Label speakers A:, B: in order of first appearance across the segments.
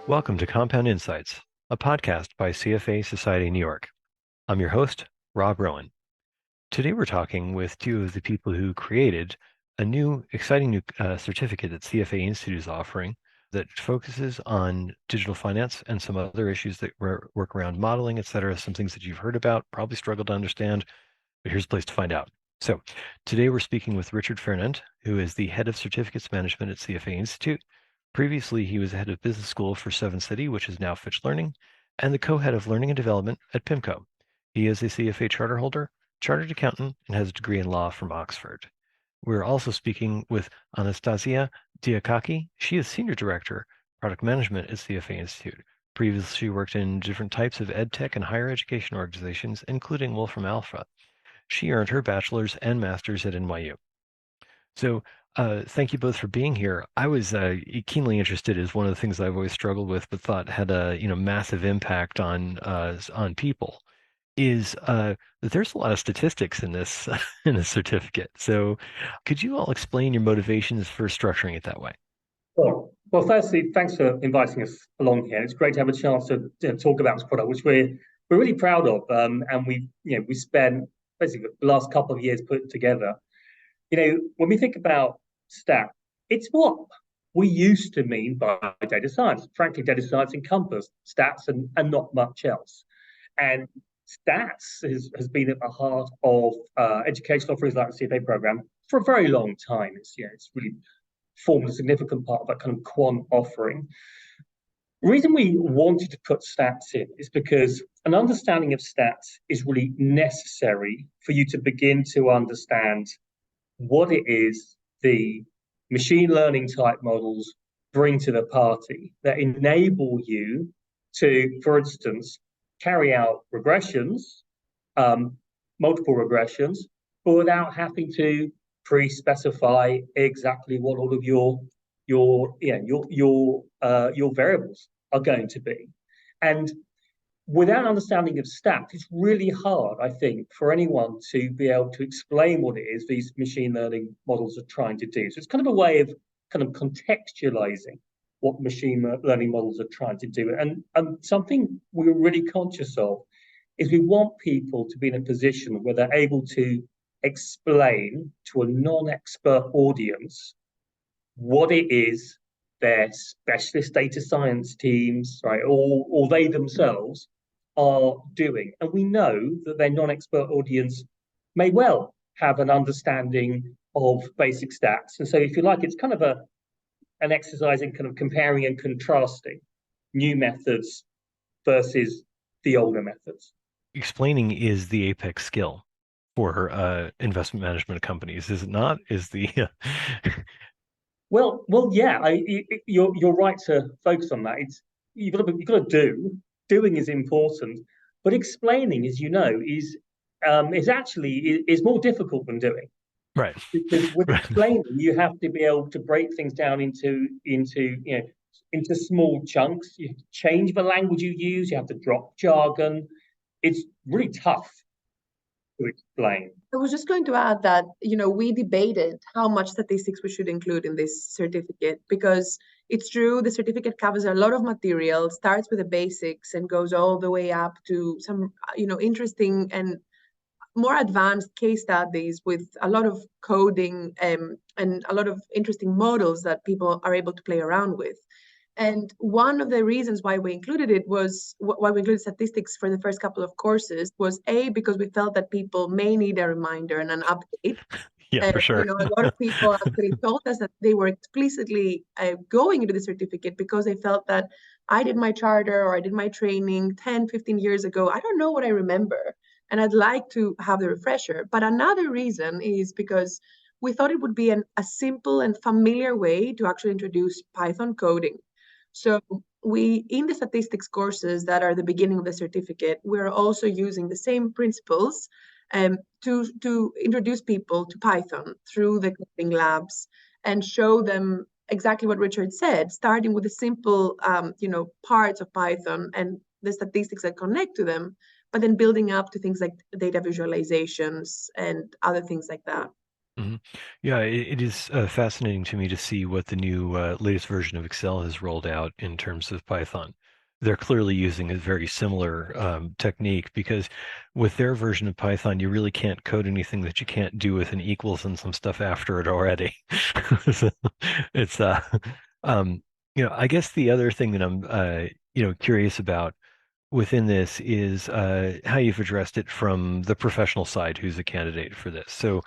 A: Welcome to Compound Insights, a podcast by CFA Society New York. I'm your host, Rob Rowan. Today we're talking with two of the people who created a exciting new certificate that CFA Institute is offering that focuses on digital finance and some other issues that work around modeling, et cetera, some things that you've heard about, probably struggled to understand, but here's a place to find out. So today we're speaking with Richard Fernand, who is the head of certificates management at CFA Institute. Previously, he was head of business school for Seven City, which is now Fitch Learning, and the co-head of learning and development at PIMCO. He is a CFA charter holder, chartered accountant, and has a degree in law from Oxford. We're also speaking with Anastasia Diakaki. She is senior director, product management at CFA Institute. Previously, she worked in different types of ed tech and higher education organizations, including Wolfram Alpha. She earned her bachelor's and master's at NYU. So thank you both for being here. I was keenly interested, is one of the things I've always struggled with, but thought had a massive impact on people. Is that there's a lot of statistics in this in this certificate. So could you all explain your motivations for structuring it that way?
B: Well, firstly, thanks for inviting us along here. It's great to have a chance to talk about this product, which we're really proud of, and we spent basically the last couple of years putting together. When we think about stat, it's what we used to mean by data science. Frankly, data science encompassed stats and not much else. And stats has been at the heart of educational offerings like the CFA program for a very long time. It's really formed a significant part of that kind of quant offering. The reason we wanted to put stats in is because an understanding of stats is really necessary for you to begin to understand what it is the machine learning type models bring to the party that enable you to, for instance, carry out regressions, multiple regressions, but without having to pre-specify exactly what all of your variables are going to be. And without understanding of stats, it's really hard, I think, for anyone to be able to explain what it is these machine learning models are trying to do. So it's kind of a way of kind of contextualizing what machine learning models are trying to do. And something we're really conscious of is we want people to be in a position where they're able to explain to a non-expert audience what it is their specialist data science teams, right, or they themselves are doing. And we know that their non-expert audience may well have an understanding of basic stats. And so if you like, it's kind of an exercise in kind of comparing and contrasting new methods versus the older methods.
A: Explaining is the apex skill for investment management companies, is it not? Is the
B: Well, yeah. You're right to focus on that. It's you've got to do. Doing is important, but explaining, as you know, is actually is more difficult than doing.
A: right?
B: Because with
A: Right.
B: explaining, you have to be able to break things down into small chunks. You have to change the language you use. You have to drop jargon. It's really tough to explain.
C: I was just going to add that, we debated how much statistics we should include in this certificate, because it's true, the certificate covers a lot of material, starts with the basics and goes all the way up to some, interesting and more advanced case studies with a lot of coding and a lot of interesting models that people are able to play around with. And one of the reasons why we included statistics for the first couple of courses was because we felt that people may need a reminder and an update.
A: Yeah, for sure.
C: A lot of people actually told us that they were explicitly going into the certificate because they felt that I did my charter or I did my training 10, 15 years ago. I don't know what I remember, and I'd like to have the refresher. But another reason is because we thought it would be a simple and familiar way to actually introduce Python coding. So in the statistics courses that are the beginning of the certificate, we're also using the same principles to introduce people to Python through the coding labs and show them exactly what Richard said, starting with the simple, parts of Python and the statistics that connect to them, but then building up to things like data visualizations and other things like that.
A: Mm-hmm. Yeah, it is fascinating to me to see what the new latest version of Excel has rolled out in terms of Python. They're clearly using a very similar technique because with their version of Python, you really can't code anything that you can't do with an equals and some stuff after it already. So it's um, I guess the other thing that I'm curious about within this is how you've addressed it from the professional side who's a candidate for this. So,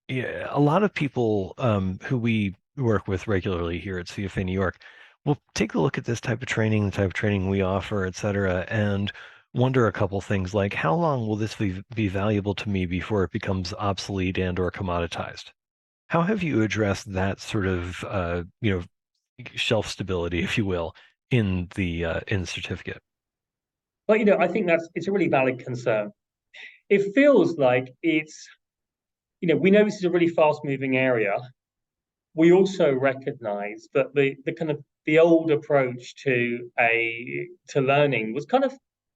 A: yeah, a lot of people who we work with regularly here at CFA New York will take a look at this type of training, the type of training we offer, et cetera, and wonder a couple things like how long will this be valuable to me before it becomes obsolete and or commoditized? How have you addressed that sort of shelf stability, if you will, in the certificate?
B: But I think it's a really valid concern. It feels like we know this is a really fast-moving area. We also recognize that the kind of the old approach to learning was kind of,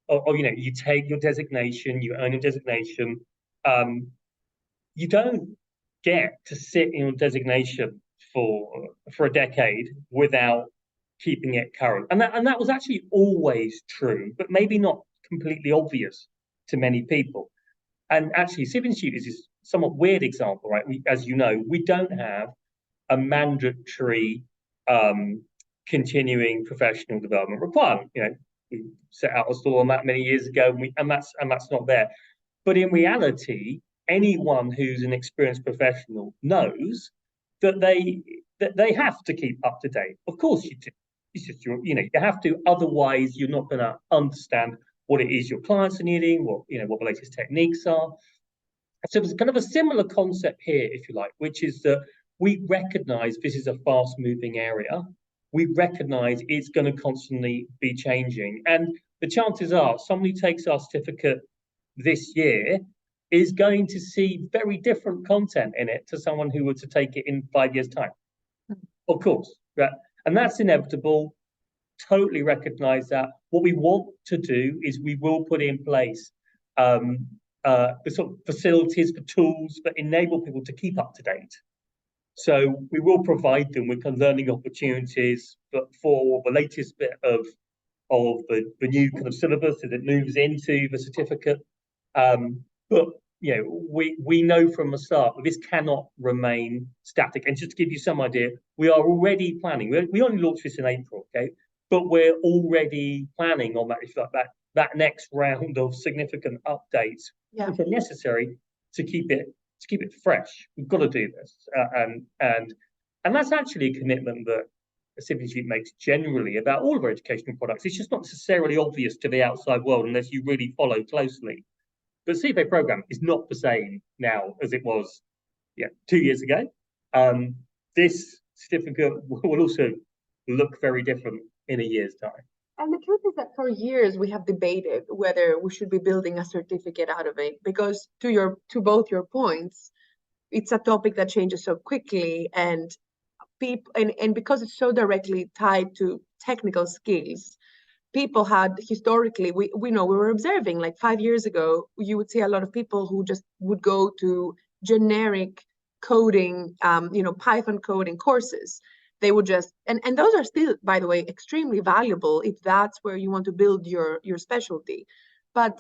B: you take your designation, you earn a designation. You don't get to sit in your designation for a decade without keeping it current. And that was actually always true, but maybe not completely obvious to many people. And actually, CFA Institute is this somewhat weird example, right? As you know, we don't have a mandatory continuing professional development requirement. We set out a stall on that many years ago, and that's not there. But in reality, anyone who's an experienced professional knows that they have to keep up to date. Of course, you do. It's just you have to. Otherwise, you're not going to understand what it is your clients are needing, what the latest techniques are. So it's kind of a similar concept here, if you like, which is that we recognize this is a fast-moving area. We recognize it's going to constantly be changing. And the chances are somebody takes our certificate this year is going to see very different content in it to someone who were to take it in 5 years' time. Of course. Right? And that's inevitable. Totally recognize that. What we want to do is we will put in place the sort of facilities for tools that enable people to keep up to date. So we will provide them with kind of learning opportunities, but for the latest bit of the new kind of syllabus as it moves into the certificate. But we know from the start that this cannot remain static. And just to give you some idea, we are already planning. We only launched this in April, okay, but we're already planning on that next round of significant updates, which are necessary to keep it fresh. We've got to do this, and that's actually a commitment that the CFA Institute makes generally about all of our educational products. It's just not necessarily obvious to the outside world unless you really follow closely. The CFA program is not the same now as it was 2 years ago. This certificate will also look very different in a year's time.
C: And the truth is that for years we have debated whether we should be building a certificate out of it, because to both your points, it's a topic that changes so quickly, and because it's so directly tied to technical skills, people had historically, we were observing like 5 years ago, you would see a lot of people who just would go to generic coding, Python coding courses. They would just, and those are still, by the way, extremely valuable if that's where you want to build your specialty. But,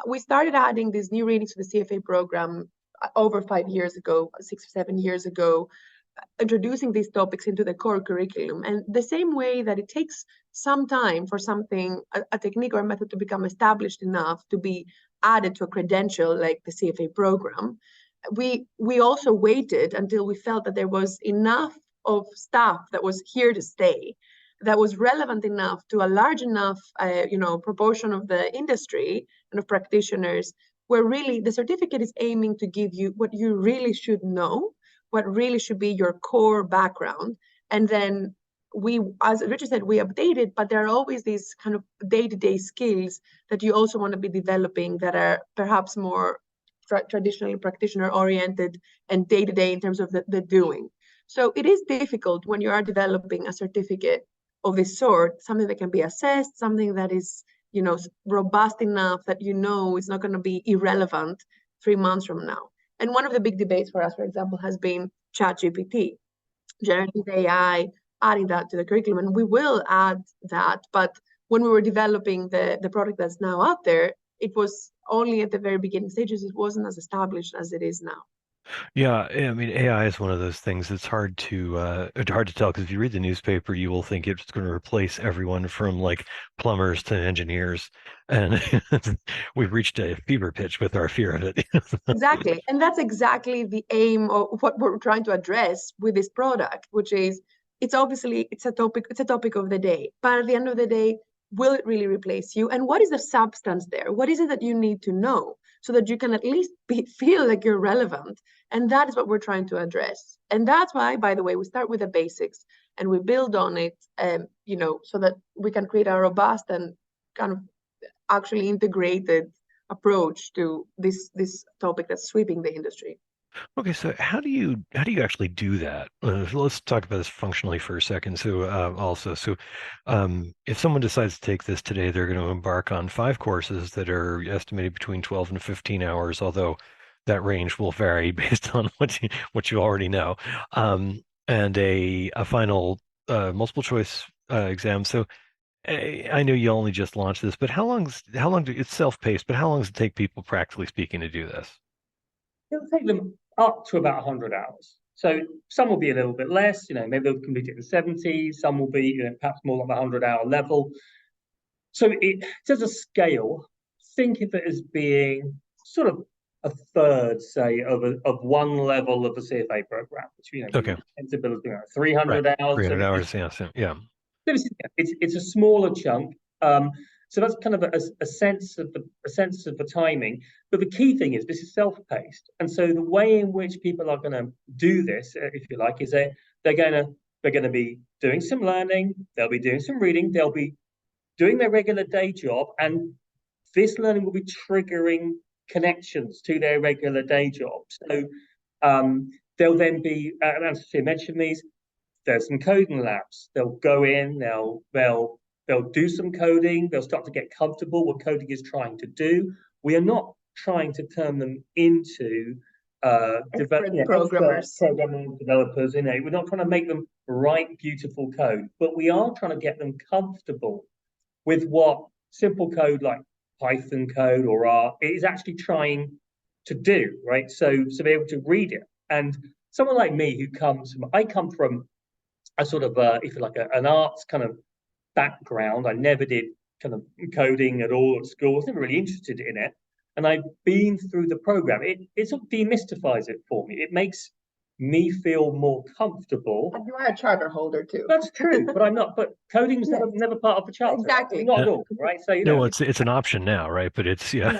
C: we started adding these new readings to the CFA program over 5 years ago, 6 or 7 years ago, introducing these topics into the core curriculum. And the same way that it takes some time for something, a technique or a method to become established enough to be added to a credential like the CFA program, we also waited until we felt that there was enough of stuff that was here to stay, that was relevant enough to a large enough proportion of the industry and of practitioners, where really the certificate is aiming to give you what you really should know, what really should be your core background. And then we, as Richard said, we update it, but there are always these kind of day-to-day skills that you also want to be developing that are perhaps more traditionally practitioner oriented and day-to-day in terms of the doing. So it is difficult when you are developing a certificate of this sort, something that can be assessed, something that is, robust enough that is not going to be irrelevant 3 months from now. And one of the big debates for us, for example, has been ChatGPT, generative AI, adding that to the curriculum. And we will add that. But when we were developing the product that's now out there, it was only at the very beginning stages. It wasn't as established as it is now.
A: Yeah, I mean, AI is one of those things that's hard to tell because if you read the newspaper, you will think it's going to replace everyone from like plumbers to engineers, and we've reached a fever pitch with our fear of it.
C: Exactly. And that's exactly the aim of what we're trying to address with this product, which is it's a topic of the day. But at the end of the day, will it really replace you? And what is the substance there? What is it that you need to know so that you can at least feel like you're relevant? And that is what we're trying to address. And that's why, by the way, we start with the basics and we build on it, so that we can create a robust and kind of actually integrated approach to this topic that's sweeping the industry.
A: Okay, so how do you actually do that? Let's talk about this functionally for a second. If someone decides to take this today, they're going to embark on 5 courses that are estimated between 12 and 15 hours, although that range will vary based on what you already know, and a final multiple choice exam. So I know you only just launched this, but it's self-paced, but how long does it take people, practically speaking, to do this?
B: It'll take them up to about 100 hours. So some will be a little bit less, maybe they'll complete it in 70, some will be, perhaps more like the 100-hour level. So it does a scale. Think of it as being sort of a third, say, of one level of the CFA program, which
A: Okay,
B: tend to build 300
A: right.
B: hours.
A: 300
B: So
A: hours, yeah, yeah.
B: it's a smaller chunk. So that's kind of a sense of the timing. But the key thing is this is self-paced, and so the way in which people are going to do this, if you like, is they're going to be doing some learning, they'll be doing some reading, they'll be doing their regular day job, and this learning will be triggering connections to their regular day job. So there'll then be, as I mentioned these, there's some coding labs. They'll go in, they'll do some coding, they'll start to get comfortable what coding is trying to do. We are not trying to turn them into
C: Expert
B: programmers, developers. We're not trying to make them write beautiful code, but we are trying to get them comfortable with what simple code like Python code or R is actually trying to do, right? So be able to read it. And someone like me I come from a sort of, if you like, an arts kind of background. I never did kind of coding at all at school. I was never really interested in it. And I've been through the program. It sort of demystifies it for me. It makes me feel more comfortable.
C: And you are a charter holder too.
B: That's true, but I'm not. But coding's
C: Yes.
B: never part of the charter.
C: Exactly.
B: Not at all, right? So
A: No, it's an option now, right? But it's yeah.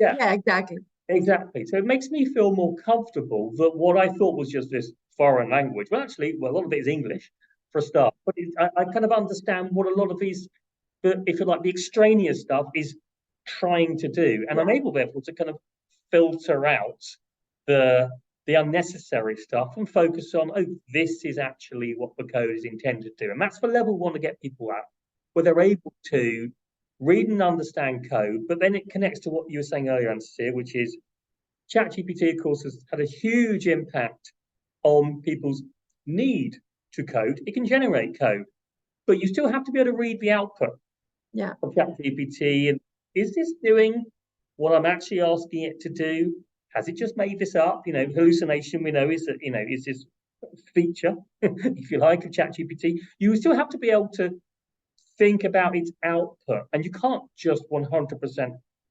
C: Yeah, exactly.
B: Exactly. So it makes me feel more comfortable that what I thought was just this foreign language, well, actually, a lot of it is English for a start. But I kind of understand what a lot of these, if you like, the extraneous stuff is trying to do, and I'm able, therefore, to kind of filter out the unnecessary stuff and focus on, this is actually what the code is intended to do, and that's the level we want to get people at, where they're able to read and understand code, but then it connects to what you were saying earlier, Anastasia, which is ChatGPT, of course, has had a huge impact on people's need to code. It can generate code, but you still have to be able to read the output of ChatGPT. And is this doing what I'm actually asking it to do? Has it just made this up? Hallucination, we know, is that, is this feature, if you like, of ChatGPT. You still have to be able to think about its output, and you can't just 100%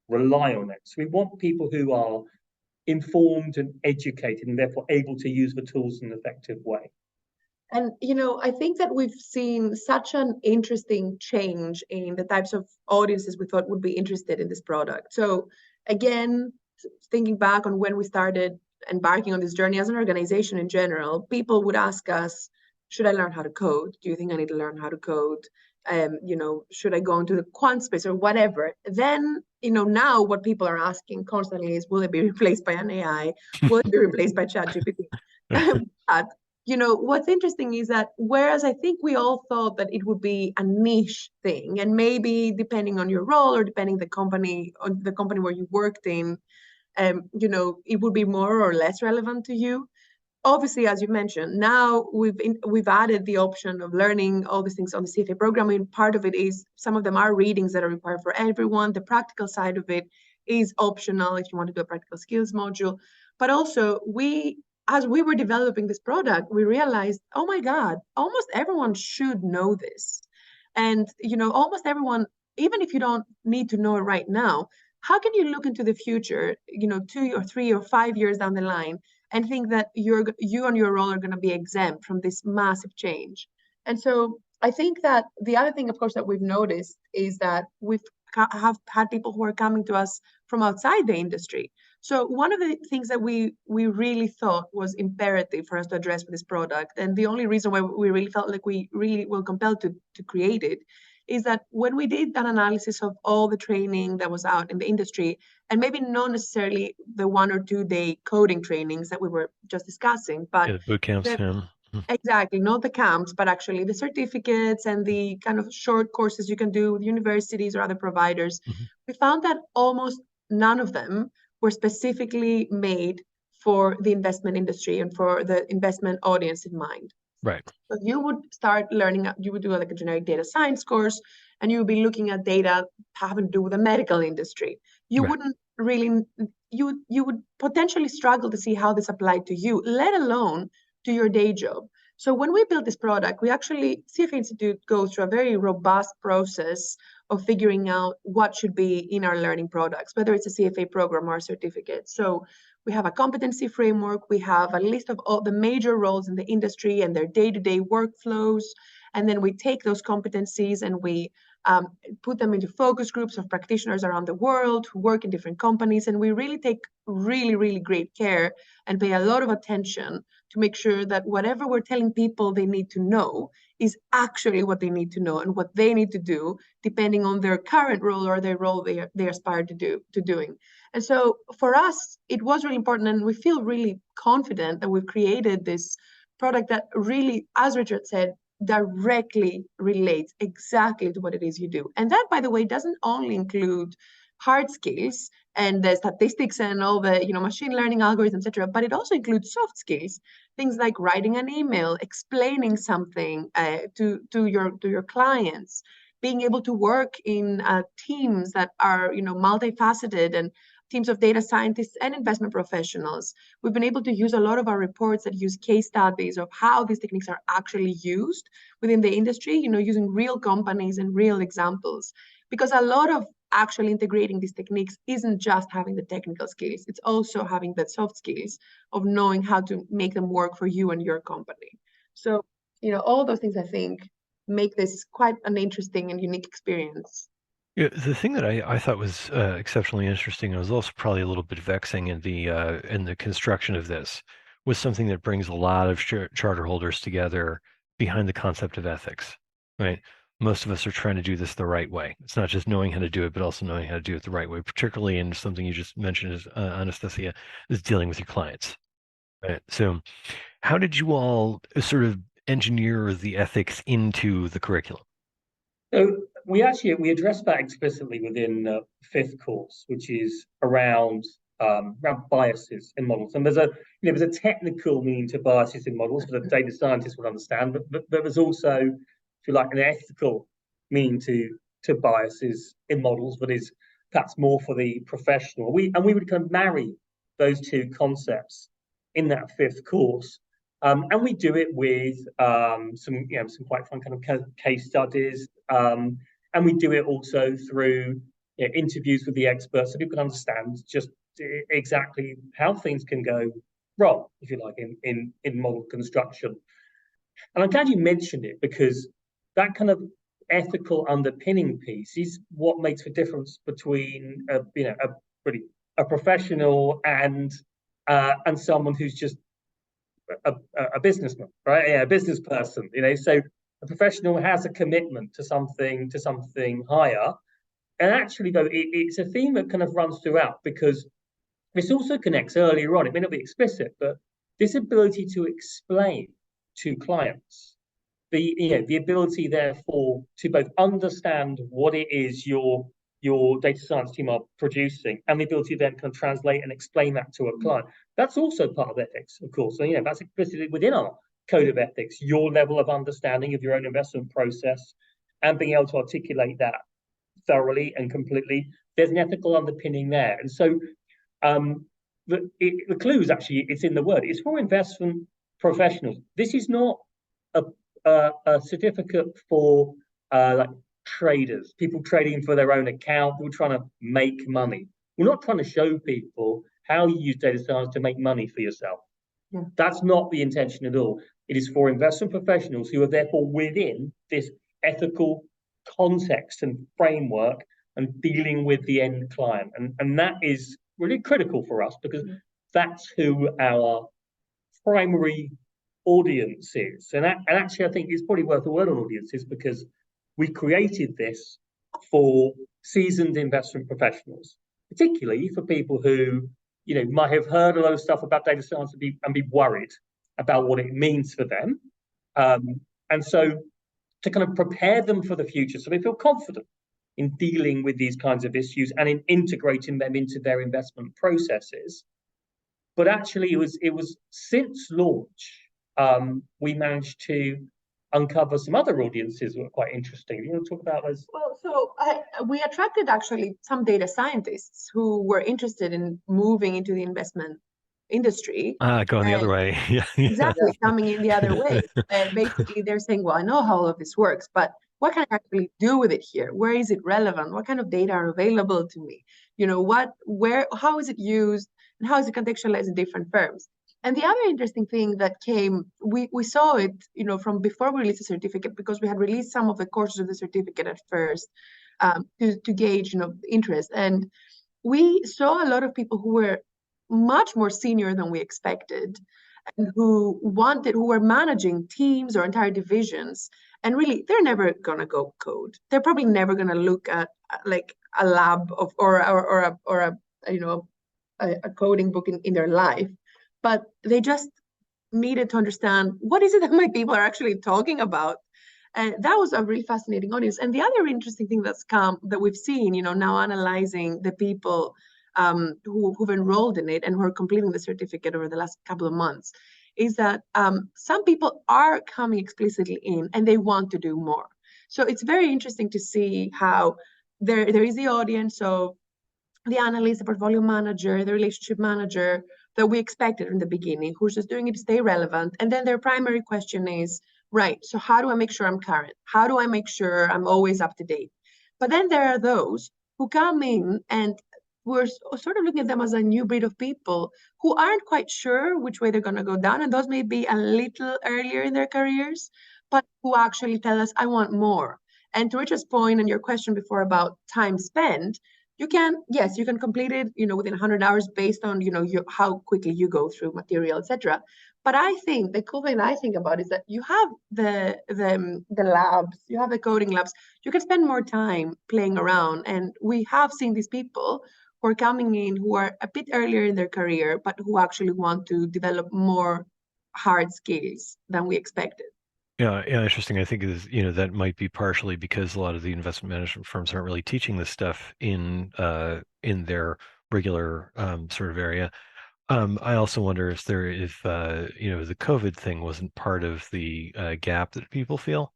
B: rely on it. So we want people who are informed and educated and therefore able to use the tools in an effective way.
C: And, I think that we've seen such an interesting change in the types of audiences we thought would be interested in this product. So again, thinking back on when we started embarking on this journey as an organization in general, people would ask us, should I learn how to code? Do you think I need to learn how to code? Should I go into the quant space or whatever? Then, now what people are asking constantly is, will it be replaced by an AI? Will it be replaced by ChatGPT? But, what's interesting is that whereas I think we all thought that it would be a niche thing, and maybe depending on your role or depending on the company where you worked in, it would be more or less relevant to you. Obviously, as you mentioned, now we've added the option of learning all these things on the CFA program. And part of it is some of them are readings that are required for everyone. The practical side of it is optional if you want to do a practical skills module. But also, as we were developing this product, we realized, oh my God, almost everyone should know this. And almost everyone, even if you don't need to know it right now, how can you look into the future, 2 or 3 or 5 years down the line, and think that you and your role are going to be exempt from this massive change? And so I think that the other thing, of course, that we've noticed is that have had people who are coming to us from outside the industry. So one of the things that we really thought was imperative for us to address with this product, and the only reason why we really felt like we really were compelled to create it, is that when we did an analysis of all the training that was out in the industry, and maybe not necessarily the 1 or 2 day coding trainings that we were just discussing, but
A: Yeah, boot camps.
C: exactly, not the camps, but actually the certificates and the kind of short courses you can do with universities or other providers, we found that almost none of them were specifically made for the investment industry and for the investment audience in mind.
A: Right.
C: So you would start learning, you would do like a generic data science course, and you would be looking at data having to do with the medical industry. You wouldn't really, you would potentially struggle to see how this applied to you, let alone to your day job. So when we built this product, CFA Institute goes through a very robust process of figuring out what should be in our learning products, whether it's a CFA program or a certificate. So we have a competency framework. We have a list of all the major roles in the industry and their day-to-day workflows. And then we take those competencies and we put them into focus groups of practitioners around the world who work in different companies. And we really take really, really great care and pay a lot of attention to make sure that whatever we're telling people they need to know is actually what they need to know and what they need to do, depending on their current role or their role they aspire to doing. And so for us, it was really important, and we feel really confident that we've created this product that really, as Richard said, directly relates exactly to what it is you do. And that, by the way, doesn't only include hard skills and the statistics and all the machine learning algorithms, etc., but it also includes soft skills, things like writing an email, explaining something to your clients, being able to work in teams that are multifaceted, and teams of data scientists and investment professionals. We've been able to use a lot of our reports that use case studies of how these techniques are actually used within the industry, using real companies and real examples. Because a lot of actually integrating these techniques isn't just having the technical skills, it's also having the soft skills of knowing how to make them work for you and your company. So, all those things, I think, make this quite an interesting and unique experience.
A: Yeah, the thing that I thought was exceptionally interesting, and was also probably a little bit vexing in the construction of this, was something that brings a lot of charter holders together behind the concept of ethics, right? Most of us are trying to do this the right way. It's not just knowing how to do it, but also knowing how to do it the right way, particularly in something you just mentioned, as Anastasia, is dealing with your clients, right? So how did you all sort of engineer the ethics into the curriculum?
B: So we address that explicitly within the fifth course, which is around biases in models. And there's a technical meaning to biases in models that a data scientist would understand, but there's also, if you like, an ethical meaning to biases in models that is perhaps more for the professional. We would kind of marry those two concepts in that fifth course. And we do it with some quite fun kind of case studies, and we do it also through interviews with the experts, so people can understand just exactly how things can go wrong, if you like, in model construction. And I'm glad you mentioned it, because that kind of ethical underpinning piece is what makes the difference between a professional and someone who's just a businessman, right? Yeah, a business person, So a professional has a commitment to something higher. And actually, though, it's a theme that kind of runs throughout, because this also connects earlier on. It may not be explicit, but this ability to explain to clients, the ability, therefore, to both understand what it is you're your data science team are producing, and the ability to then kind of translate and explain that to a client. That's also part of ethics, of course. So, that's explicitly within our code of ethics, your level of understanding of your own investment process and being able to articulate that thoroughly and completely. There's an ethical underpinning there. And so the clue is actually, it's in the word. It's for investment professionals. This is not a certificate for like traders, people trading for their own account, people trying to make money. We're not trying to show people how you use data science to make money for yourself. Yeah. That's not the intention at all. It is for investment professionals who are therefore within this ethical context and framework and dealing with the end client. And that is really critical for us because that's who our primary audience is. And actually, I think it's probably worth a word on audiences because we created this for seasoned investment professionals, particularly for people who might have heard a lot of stuff about data science and be worried about what it means for them. And so to kind of prepare them for the future so they feel confident in dealing with these kinds of issues and in integrating them into their investment processes. But actually, it was since launch, we managed to uncover some other audiences that were quite interesting. You want to talk about those?
C: Well, so we attracted actually some data scientists who were interested in moving into the investment industry.
A: Going the other way. Yeah.
C: Exactly, coming in the other way. And basically they're saying, well, I know how all of this works, but what can I actually do with it here? Where is it relevant? What kind of data are available to me? How is it used? And how is it contextualized in different firms? And the other interesting thing that came, we saw it, from before we released the certificate, because we had released some of the courses of the certificate at first to gauge, interest. And we saw a lot of people who were much more senior than we expected, and who were managing teams or entire divisions. And really, they're never going to go code. They're probably never going to look at like a lab or a coding book in their life. But they just needed to understand what is it that my people are actually talking about. And that was a really fascinating audience. And the other interesting thing that we've seen, now analyzing the people who've enrolled in it and who are completing the certificate over the last couple of months, is that some people are coming explicitly in and they want to do more. So it's very interesting to see how there is the audience of the analyst, the portfolio manager, the relationship manager that we expected in the beginning, who's just doing it to stay relevant. And then their primary question is, right, so how do I make sure I'm current? How do I make sure I'm always up to date? But then there are those who come in and we're sort of looking at them as a new breed of people who aren't quite sure which way they're going to go down. And those may be a little earlier in their careers, but who actually tell us, I want more. And to Richard's point and your question before about time spent, you can complete it, within 100 hours based on, how quickly you go through material, etc. But I think the cool thing I think about is that you have the labs, you have the coding labs, you can spend more time playing around. And we have seen these people who are coming in who are a bit earlier in their career, but who actually want to develop more hard skills than we expected.
A: Yeah, interesting. I think that might be partially because a lot of the investment management firms aren't really teaching this stuff in their regular sort of area. I also wonder if the COVID thing wasn't part of the gap that people feel,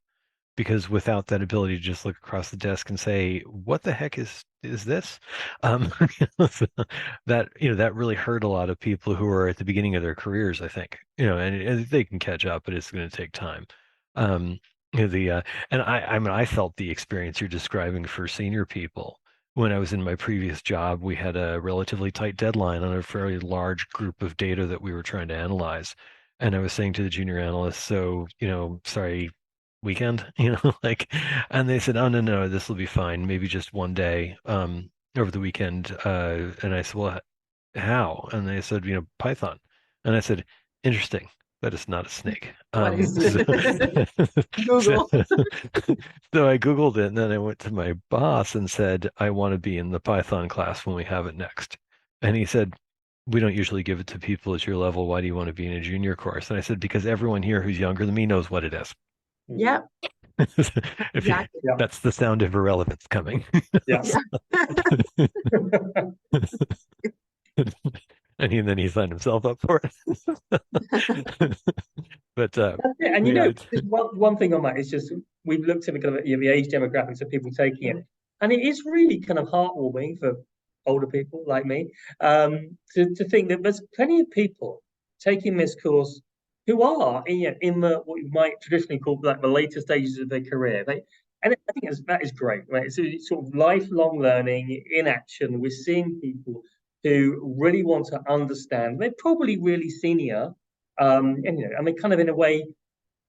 A: because without that ability to just look across the desk and say, "What the heck is this?" That really hurt a lot of people who are at the beginning of their careers, I think. And they can catch up, but it's going to take time. And I felt the experience you're describing for senior people. When I was in my previous job, we had a relatively tight deadline on a fairly large group of data that we were trying to analyze. And I was saying to the junior analyst, so, sorry, weekend, and they said, oh, no, this will be fine. Maybe just one day, over the weekend. And I said, well, how? And they said, Python. And I said, interesting. That is not a snake.
C: Google.
A: So I Googled it, and then I went to my boss and said, I want to be in the Python class when we have it next. And he said, we don't usually give it to people at your level. Why do you want to be in a junior course? And I said, because everyone here who's younger than me knows what it is.
C: Yeah. Exactly.
B: Yeah.
A: That's the sound of irrelevance coming.
B: Yeah.
A: And then he signed himself up for it. But
B: And
A: yeah,
B: just one thing on that is just we've looked at the kind of the age demographics of people taking it, and it is really kind of heartwarming for older people like me to think that there's plenty of people taking this course who are in the what you might traditionally call like the later stages of their career. And I think that is great, right? It's sort of lifelong learning in action. We're seeing people who really want to understand. They're probably really senior, and I mean, kind of in a way,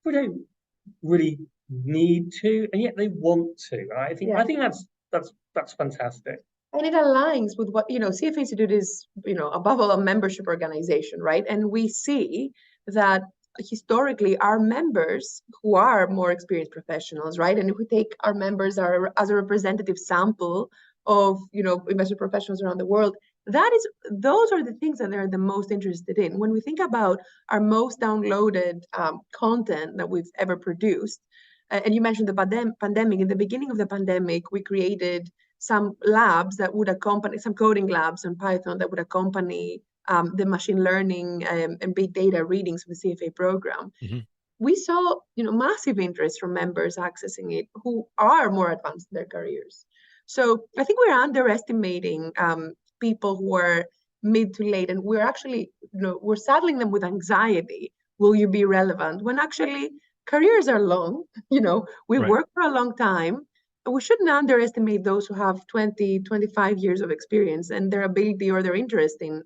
B: we don't really need to, and yet they want to. Right? I think that's fantastic.
C: And it aligns with what, CFA Institute is, above all a membership organization, right? And we see that historically our members who are more experienced professionals, right? And if we take our members as a representative sample of, investment professionals around the world, those are the things that they're the most interested in. When we think about our most downloaded content that we've ever produced, and you mentioned the pandemic, in the beginning of the pandemic, we created some labs that would accompany, some coding labs in Python that would accompany the machine learning and big data readings for the CFA program.
A: mm-hmm.
C: We saw, massive interest from members accessing it who are more advanced in their careers. So I think we're underestimating people who are mid to late, and we're actually, we're saddling them with anxiety. Will you be relevant? When actually careers are long, we
A: Right.
C: work for a long time. We shouldn't underestimate those who have 20, 25 years of experience and their ability or their interest in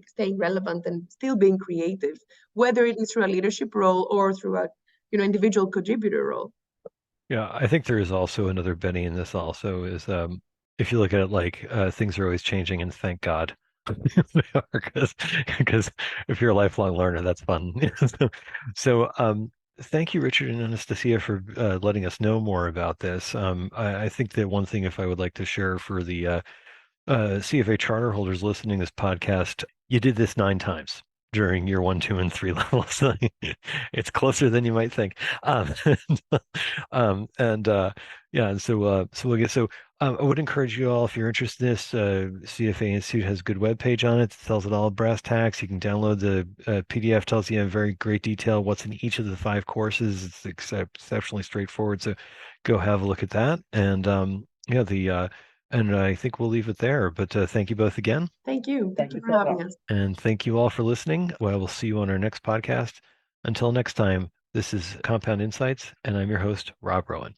C: staying relevant and still being creative, whether it is through a leadership role or through a individual contributor role.
A: Yeah, I think there is also another Benny in this also is if you look at it like things are always changing and thank God. They are because if you're a lifelong learner, that's fun. So thank you, Richard and Anastasia, for letting us know more about this. I think that one thing if I would like to share for the CFA charter holders listening to this podcast, you did this 9 times during year 1, 2, and 3 levels. It's closer than you might think. And yeah, and so we'll get I would encourage you all if you're interested in this. CFA Institute has a good webpage on it. It tells it all brass tacks. You can download the PDF. Tells you in very great detail what's in each of the 5 courses. It's exceptionally straightforward. So go have a look at that. And yeah, and I think we'll leave it there. But thank you both again.
C: Thank you. Thank you for
B: so
C: having
B: much.
C: us.
A: And thank you all for listening. Well, we'll see you on our next podcast. Until next time, this is Compound Insights, and I'm your host, Rob Rowan.